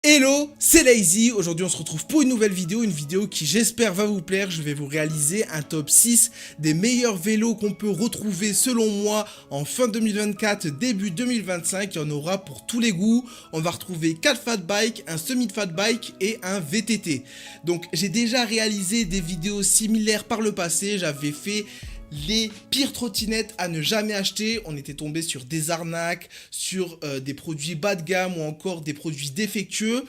Hello, c'est Lazy. Aujourd'hui on se retrouve pour une nouvelle vidéo, qui j'espère va vous plaire. Je vais vous réaliser un top 6 des meilleurs vélos qu'on peut retrouver selon moi en fin 2024, début 2025. Il y en aura pour tous les goûts. On va retrouver 4 fat bikes, un semi-fat bike et un VTT. Donc j'ai déjà réalisé des vidéos similaires par le passé. J'avais fait les pires trottinettes à ne jamais acheter. On était tombé sur des arnaques, sur des produits bas de gamme ou encore des produits défectueux.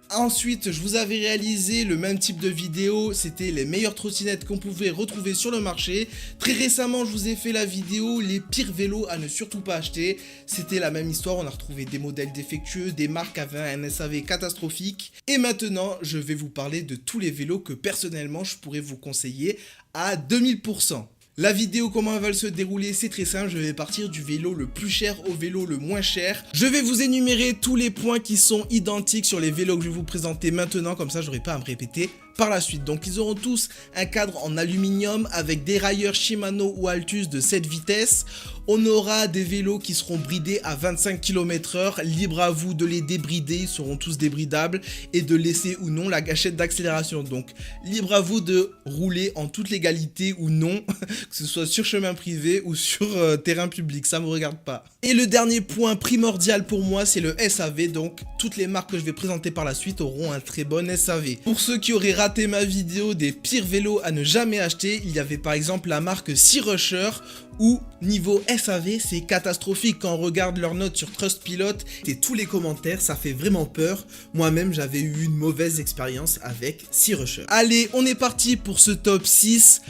Ensuite, je vous avais réalisé le même type de vidéo, c'était les meilleures trottinettes qu'on pouvait retrouver sur le marché. Très récemment, je vous ai fait la vidéo les pires vélos à ne surtout pas acheter. C'était la même histoire, on a retrouvé des modèles défectueux, des marques avaient un SAV catastrophique. Et maintenant, je vais vous parler de tous les vélos que personnellement, je pourrais vous conseiller à 2000%. La vidéo, comment elle va se dérouler, c'est très simple, je vais partir du vélo le plus cher au vélo le moins cher. Je vais vous énumérer tous les points qui sont identiques sur les vélos que je vais vous présenter maintenant, comme ça j'aurai pas à me répéter par la suite. Donc ils auront tous un cadre en aluminium avec des railleurs Shimano ou Altus de 7 vitesses. On aura des vélos qui seront bridés à 25 km/h, libre à vous de les débrider, ils seront tous débridables et de laisser ou non la gâchette d'accélération. Donc libre à vous de rouler en toute légalité ou non, que ce soit sur chemin privé ou sur terrain public, ça me regarde pas. Et le dernier point primordial pour moi, c'est le SAV, donc toutes les marques que je vais présenter par la suite auront un très bon SAV. Pour ceux qui auraient raté ma vidéo des pires vélos à ne jamais acheter, il y avait par exemple la marque Sea Rusher, où niveau SAV c'est catastrophique. Quand on regarde leurs notes sur Trustpilot et tous les commentaires, ça fait vraiment peur. Moi-même j'avais eu une mauvaise expérience avec Sea Rusher. Allez, on est parti pour ce top 6.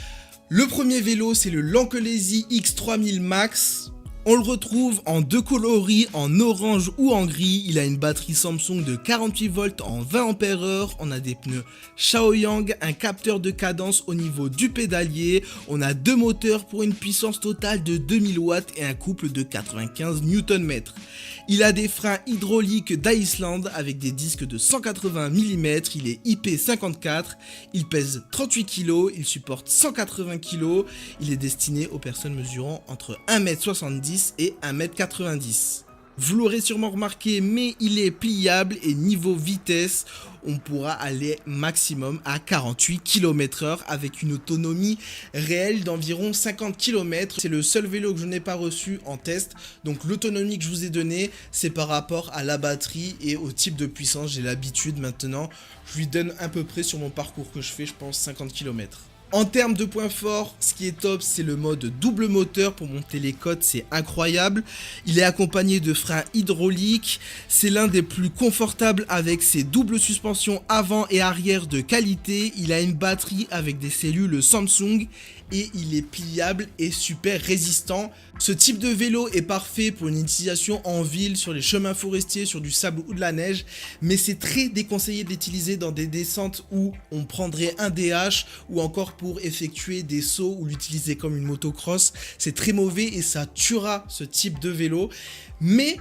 Le premier vélo, c'est le Lankelesi X3000 Max. On le retrouve en deux coloris, en orange ou en gris. Il a une batterie Samsung de 48 volts en 20 Ah. On a des pneus Shaoyang, un capteur de cadence au niveau du pédalier. On a deux moteurs pour une puissance totale de 2000 watts et un couple de 95 Nm. Il a des freins hydrauliques d'Iceland avec des disques de 180 mm. Il est IP54. Il pèse 38 kg. Il supporte 180 kg. Il est destiné aux personnes mesurant entre 1m70 et 1m90. Vous l'aurez sûrement remarqué, mais il est pliable et niveau vitesse, on pourra aller maximum à 48 km/h avec une autonomie réelle d'environ 50 km. C'est le seul vélo que je n'ai pas reçu en test, donc l'autonomie que je vous ai donnée, c'est par rapport à la batterie et au type de puissance. J'ai l'habitude maintenant, je lui donne à peu près sur mon parcours que je fais, je pense 50 km. En termes de points forts, ce qui est top, c'est le mode double moteur pour monter les côtes, c'est incroyable. Il est accompagné de freins hydrauliques, c'est l'un des plus confortables avec ses doubles suspensions avant et arrière de qualité. Il a une batterie avec des cellules Samsung et il est pliable et super résistant. Ce type de vélo est parfait pour une utilisation en ville, sur les chemins forestiers, sur du sable ou de la neige, mais c'est très déconseillé de l'utiliser dans des descentes où on prendrait un DH ou encore pour effectuer des sauts ou l'utiliser comme une motocross. C'est très mauvais et ça tuera ce type de vélo. Mais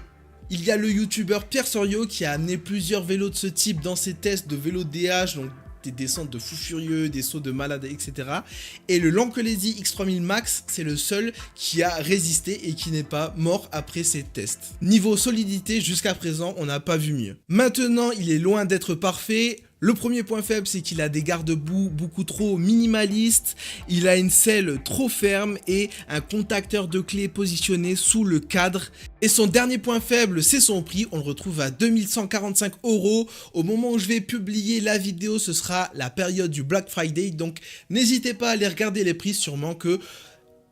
il y a le youtubeur Pierre Soriot qui a amené plusieurs vélos de ce type dans ses tests de vélos DH, donc des descentes de fous furieux, des sauts de malades, etc. Et le Lankelesi X3000 Max, c'est le seul qui a résisté et qui n'est pas mort après ses tests. Niveau solidité, jusqu'à présent, on n'a pas vu mieux. Maintenant, il est loin d'être parfait. Le premier point faible, c'est qu'il a des garde-boue beaucoup trop minimalistes, il a une selle trop ferme et un contacteur de clé positionné sous le cadre. Et son dernier point faible, c'est son prix, on le retrouve à 2145 €. Au moment où je vais publier la vidéo, ce sera la période du Black Friday, donc n'hésitez pas à aller regarder les prix, sûrement que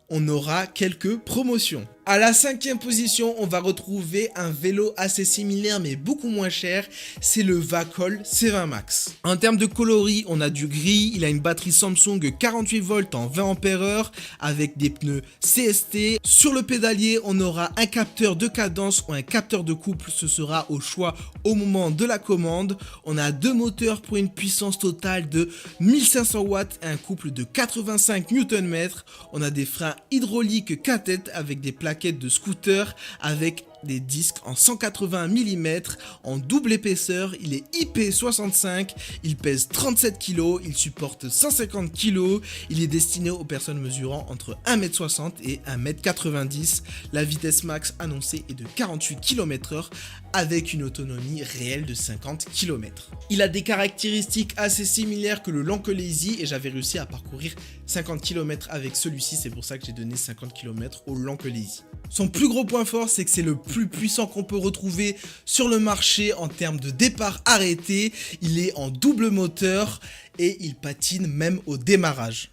on aura quelques promotions. À la 5e position, on va retrouver un vélo assez similaire mais beaucoup moins cher, c'est le Vacol C20 Max. En termes de coloris, on a du gris, il a une batterie Samsung 48 volts en 20 Ah avec des pneus CST. Sur le pédalier, on aura un capteur de cadence ou un capteur de couple, ce sera au choix au moment de la commande. On a deux moteurs pour une puissance totale de 1500 watts et un couple de 85 Nm. On a des freins hydrauliques K-tête avec des plaquettes de scooter avec des disques en 180 mm, en double épaisseur, il est IP65, il pèse 37 kg, il supporte 150 kg, il est destiné aux personnes mesurant entre 1m60 et 1m90. La vitesse max annoncée est de 48 km/h avec une autonomie réelle de 50 km. Il a des caractéristiques assez similaires que le Lankelesi et j'avais réussi à parcourir 50 km avec celui-ci, c'est pour ça que j'ai donné 50 km au Lankelesi. Son plus gros point fort, c'est que c'est le plus puissant qu'on peut retrouver sur le marché en termes de départ arrêté. Il est en double moteur et il patine même au démarrage.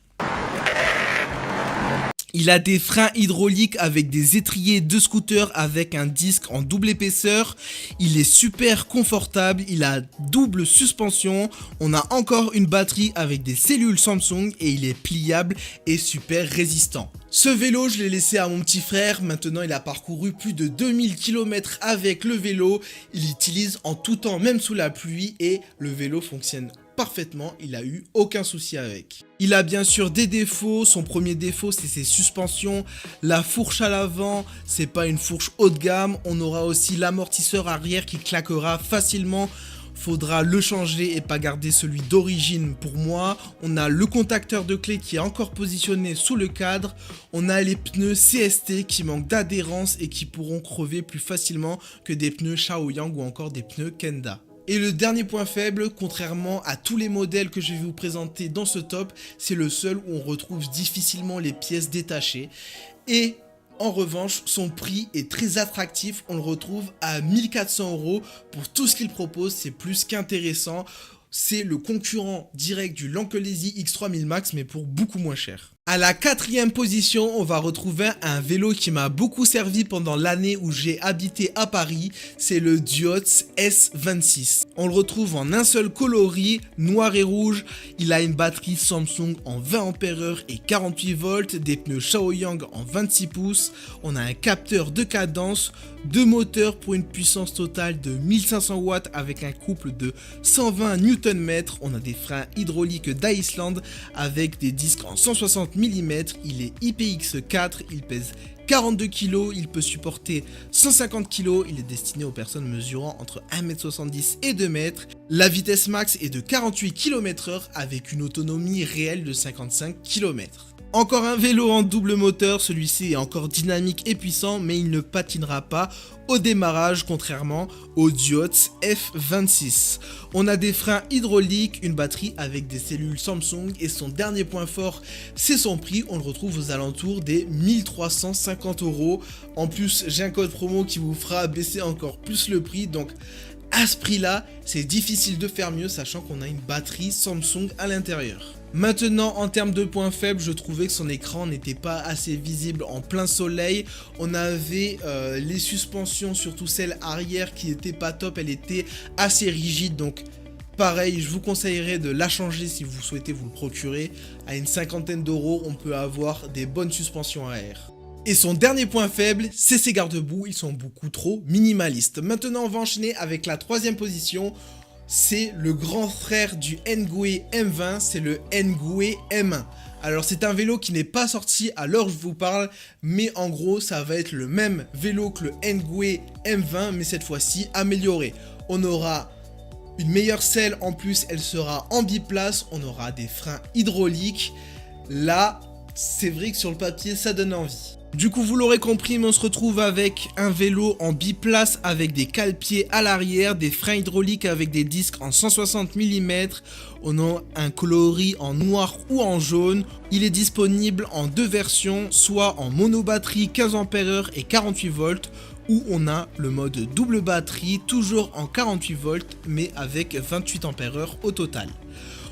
Il a des freins hydrauliques avec des étriers de scooter avec un disque en double épaisseur. Il est super confortable, il a double suspension. On a encore une batterie avec des cellules Samsung et il est pliable et super résistant. Ce vélo, je l'ai laissé à mon petit frère. Maintenant, il a parcouru plus de 2000 km avec le vélo. Il l'utilise en tout temps, même sous la pluie et le vélo fonctionne parfaitement, il a eu aucun souci avec. Il a bien sûr des défauts, son premier défaut c'est ses suspensions, la fourche à l'avant, c'est pas une fourche haut de gamme, on aura aussi l'amortisseur arrière qui claquera facilement, faudra le changer et pas garder celui d'origine pour moi. On a le contacteur de clé qui est encore positionné sous le cadre, on a les pneus CST qui manquent d'adhérence et qui pourront crever plus facilement que des pneus Shaoyang ou encore des pneus Kenda. Et le dernier point faible, contrairement à tous les modèles que je vais vous présenter dans ce top, c'est le seul où on retrouve difficilement les pièces détachées. Et en revanche, son prix est très attractif, on le retrouve à 1400 € pour tout ce qu'il propose, c'est plus qu'intéressant. C'est le concurrent direct du Lankelesi X3000 Max mais pour beaucoup moins cher. À la 4e position, on va retrouver un vélo qui m'a beaucoup servi pendant l'année où j'ai habité à Paris, c'est le Diotz S26. On le retrouve en un seul coloris, noir et rouge, il a une batterie Samsung en 20 Ah et 48 volts, des pneus Shaoyang en 26 pouces, on a un capteur de cadence, deux moteurs pour une puissance totale de 1500 watts avec un couple de 120 Nm, on a des freins hydrauliques d'Iceland avec des disques en 160 mm, il est IPX4, il pèse 42 kg, il peut supporter 150 kg, il est destiné aux personnes mesurant entre 1m70 et 2 m. La vitesse max est de 48 km/h avec une autonomie réelle de 55 km. Encore un vélo en double moteur, celui-ci est encore dynamique et puissant mais il ne patinera pas au démarrage contrairement au Diotz F26. On a des freins hydrauliques, une batterie avec des cellules Samsung et son dernier point fort c'est son prix, on le retrouve aux alentours des 1350 €. En plus j'ai un code promo qui vous fera baisser encore plus le prix donc à ce prix là c'est difficile de faire mieux sachant qu'on a une batterie Samsung à l'intérieur. Maintenant, en termes de points faibles, je trouvais que son écran n'était pas assez visible en plein soleil. On avait les suspensions, surtout celle arrière, qui n'était pas top. Elle était assez rigide, donc pareil, je vous conseillerais de la changer si vous souhaitez vous le procurer. À une cinquantaine d'euros, on peut avoir des bonnes suspensions arrière. Et son dernier point faible, c'est ses garde-boue. Ils sont beaucoup trop minimalistes. Maintenant, on va enchaîner avec la 3e position. C'est le grand frère du Ngwe M20, c'est le Ngwe M1. Alors c'est un vélo qui n'est pas sorti à l'heure où je vous parle, mais en gros ça va être le même vélo que le Ngwe M20, mais cette fois-ci amélioré. On aura une meilleure selle, en plus elle sera en biplace, on aura des freins hydrauliques. Là, c'est vrai que sur le papier ça donne envie. Du coup vous l'aurez compris, mais on se retrouve avec un vélo en biplace avec des cale-pieds à l'arrière, des freins hydrauliques avec des disques en 160 mm, on a un coloris en noir ou en jaune, il est disponible en deux versions, soit en monobatterie 15 Ah et 48 volts, ou on a le mode double batterie, toujours en 48 volts mais avec 28 Ah au total.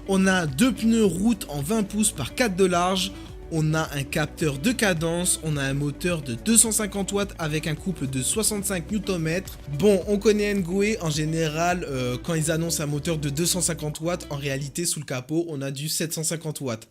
On a deux pneus route en 20 pouces par 4 de large. On a un capteur de cadence, on a un moteur de 250 watts avec un couple de 65 Nm. Bon, on connaît Ngwe, en général, quand ils annoncent un moteur de 250 watts, en réalité, sous le capot, on a du 750 watts.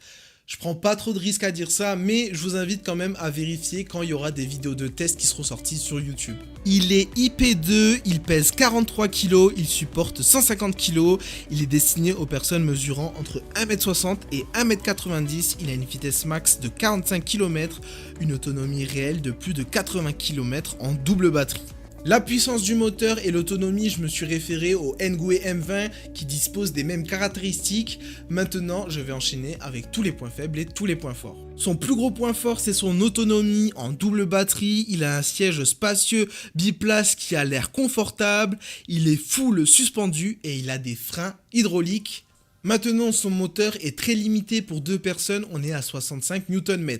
Je prends pas trop de risques à dire ça, mais je vous invite quand même à vérifier quand il y aura des vidéos de test qui seront sorties sur YouTube. Il est IP2, il pèse 43 kg, il supporte 150 kg, il est destiné aux personnes mesurant entre 1m60 et 1m90, il a une vitesse max de 45 km, une autonomie réelle de plus de 80 km en double batterie. La puissance du moteur et l'autonomie, je me suis référé au Ngwe M20 qui dispose des mêmes caractéristiques. Maintenant, je vais enchaîner avec tous les points faibles et tous les points forts. Son plus gros point fort, c'est son autonomie en double batterie. Il a un siège spacieux biplace qui a l'air confortable. Il est full suspendu et il a des freins hydrauliques. Maintenant, son moteur est très limité pour 2 personnes. On est à 65 Nm.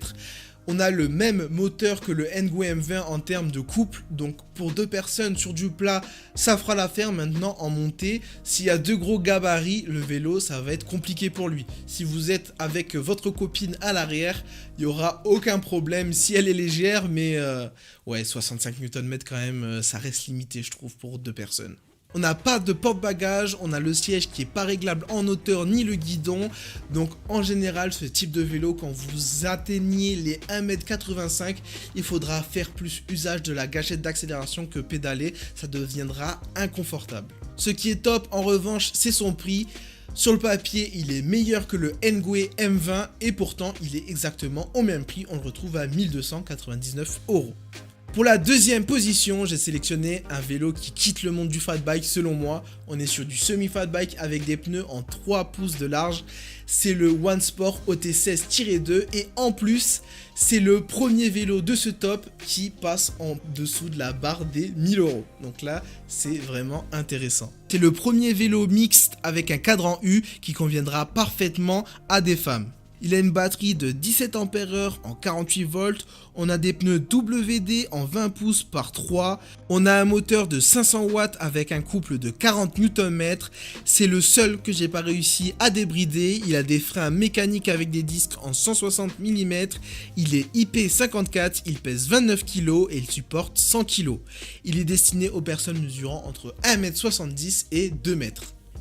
On a le même moteur que le Ngwe M20 en termes de couple, donc pour 2 personnes sur du plat, ça fera l'affaire. Maintenant en montée, s'il y a 2 gros gabarits, le vélo ça va être compliqué pour lui. Si vous êtes avec votre copine à l'arrière, il n'y aura aucun problème si elle est légère, mais ouais 65 Nm quand même, ça reste limité je trouve pour 2 personnes. On n'a pas de porte-bagages, on a le siège qui n'est pas réglable en hauteur ni le guidon. Donc en général, ce type de vélo, quand vous atteignez les 1,85 m, il faudra faire plus usage de la gâchette d'accélération que pédaler. Ça deviendra inconfortable. Ce qui est top en revanche, c'est son prix. Sur le papier, il est meilleur que le Ngwe M20 et pourtant, il est exactement au même prix. On le retrouve à 1 299 €. Pour la deuxième position, j'ai sélectionné un vélo qui quitte le monde du fat bike selon moi. On est sur du semi-fat bike avec des pneus en 3 pouces de large. C'est le OneSport OT16-2 et en plus, c'est le premier vélo de ce top qui passe en dessous de la barre des 1 000 €. Donc là, c'est vraiment intéressant. C'est le premier vélo mixte avec un cadran U qui conviendra parfaitement à des femmes. Il a une batterie de 17 ampères-heure en 48 volts, on a des pneus WD en 20 pouces par 3, on a un moteur de 500 watts avec un couple de 40 Nm, c'est le seul que j'ai pas réussi à débrider, il a des freins mécaniques avec des disques en 160 mm, il est IP54, il pèse 29 kg et il supporte 100 kg. Il est destiné aux personnes mesurant entre 1,70 m et 2 m.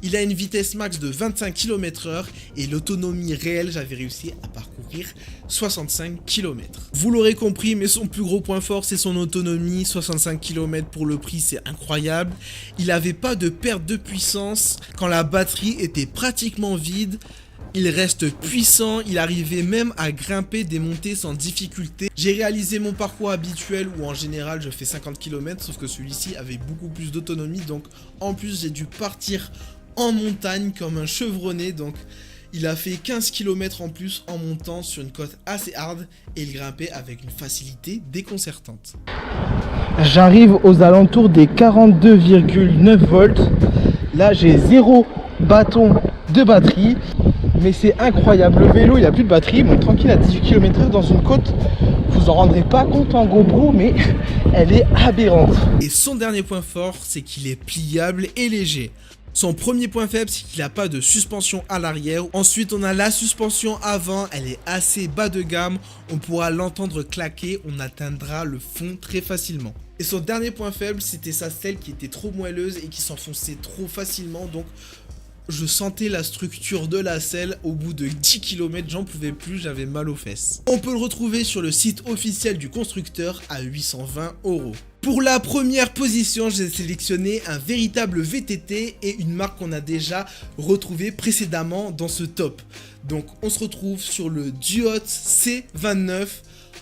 Il a une vitesse max de 25 km/h et l'autonomie réelle, j'avais réussi à parcourir 65 km. Vous l'aurez compris, mais son plus gros point fort, c'est son autonomie. 65 km pour le prix, c'est incroyable. Il n'avait pas de perte de puissance quand la batterie était pratiquement vide. Il reste puissant, il arrivait même à grimper des montées sans difficulté. J'ai réalisé mon parcours habituel où en général je fais 50 km, sauf que celui-ci avait beaucoup plus d'autonomie. Donc en plus j'ai dû partir en montagne comme un chevronné, donc il a fait 15 km en plus en montant sur une côte assez hard et il grimpait avec une facilité déconcertante. J'arrive aux alentours des 42,9 volts. Là j'ai 0 bâton de batterie, mais c'est incroyable. Le vélo il a plus de batterie, bon tranquille à 18 km/h dans une côte. Vous en rendrez pas compte en GoPro, mais elle est aberrante. Et son dernier point fort, c'est qu'il est pliable et léger. Son premier point faible, c'est qu'il n'a pas de suspension à l'arrière. Ensuite, on a la suspension avant, elle est assez bas de gamme. On pourra l'entendre claquer, on atteindra le fond très facilement. Et son dernier point faible, c'était sa selle qui était trop moelleuse et qui s'enfonçait trop facilement. Donc, je sentais la structure de la selle. Au bout de 10 km, j'en pouvais plus, j'avais mal aux fesses. On peut le retrouver sur le site officiel du constructeur à 820 €. Pour la première position, j'ai sélectionné un véritable VTT et une marque qu'on a déjà retrouvée précédemment dans ce top. Donc on se retrouve sur le Duot C29.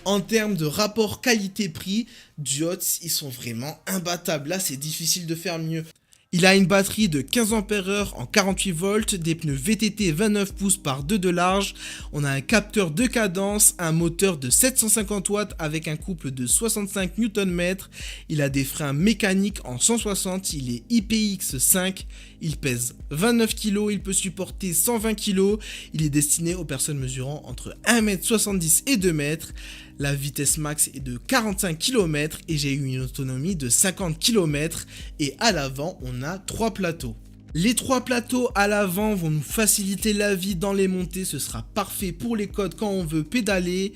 En termes de rapport qualité-prix, Duot, ils sont vraiment imbattables. Là, c'est difficile de faire mieux. Il a une batterie de 15 ampères-heure en 48 volts, des pneus VTT 29 pouces par 2 de large, on a un capteur de cadence, un moteur de 750 watts avec un couple de 65 Nm, il a des freins mécaniques en 160, il est IPX5, il pèse 29 kg, il peut supporter 120 kg, il est destiné aux personnes mesurant entre 1,70 m et 2 m. La vitesse max est de 45 km et j'ai eu une autonomie de 50 km et à l'avant on a 3 plateaux. Les 3 plateaux à l'avant vont nous faciliter la vie dans les montées, ce sera parfait pour les côtes quand on veut pédaler.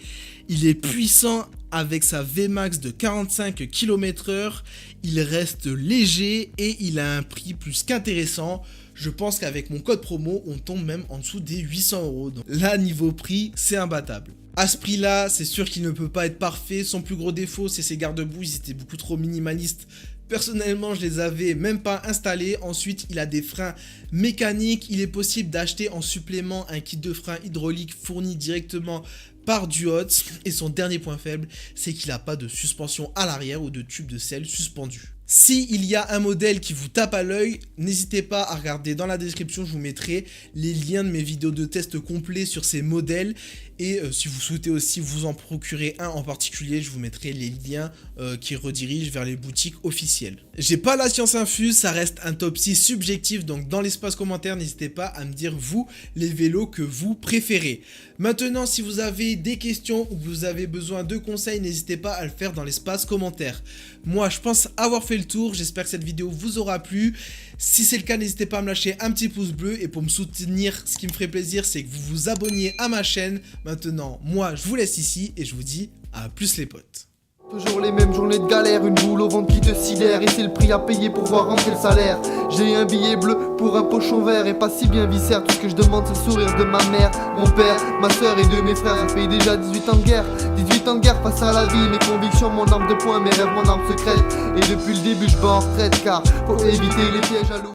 Il est puissant avec sa Vmax de 45 km/h, il reste léger et il a un prix plus qu'intéressant. Je pense qu'avec mon code promo, on tombe même en dessous des 800 €. Donc là, niveau prix, c'est imbattable. À ce prix-là, c'est sûr qu'il ne peut pas être parfait. Son plus gros défaut, c'est ses garde-boue, ils étaient beaucoup trop minimalistes. Personnellement, je les avais même pas installés. Ensuite, il a des freins mécaniques. Il est possible d'acheter en supplément un kit de freins hydraulique fourni directement par Duot. Et son dernier point faible, c'est qu'il n'a pas de suspension à l'arrière ou de tube de selle suspendu. S'il y a un modèle qui vous tape à l'œil, n'hésitez pas à regarder dans la description, je vous mettrai les liens de mes vidéos de test complets sur ces modèles. Et si vous souhaitez aussi vous en procurer un en particulier, je vous mettrai les liens qui redirigent vers les boutiques officielles. J'ai pas la science infuse, ça reste un top 6 subjectif, donc dans l'espace commentaire, n'hésitez pas à me dire vous, les vélos que vous préférez. Maintenant, si vous avez des questions ou que vous avez besoin de conseils, n'hésitez pas à le faire dans l'espace commentaire. Moi, je pense avoir fait le tour, j'espère que cette vidéo vous aura plu. Si c'est le cas, n'hésitez pas à me lâcher un petit pouce bleu, et pour me soutenir, ce qui me ferait plaisir, c'est que vous vous abonniez à ma chaîne. Maintenant, moi, je vous laisse ici et je vous dis à plus les potes. Toujours les mêmes journées de galère, une boule au ventre qui te sidère. Et c'est le prix à payer pour voir rentrer le salaire. J'ai un billet bleu pour un pochon vert et pas si bien viscère. Tout ce que je demande c'est le sourire de ma mère, mon père, ma soeur et de mes frères. Ça fait déjà 18 ans de guerre, 18 ans de guerre face à la vie. Mes convictions, mon arme de poing, mes rêves, mon arme secrète. Et depuis le début je bats en retraite car faut éviter les pièges à l'eau.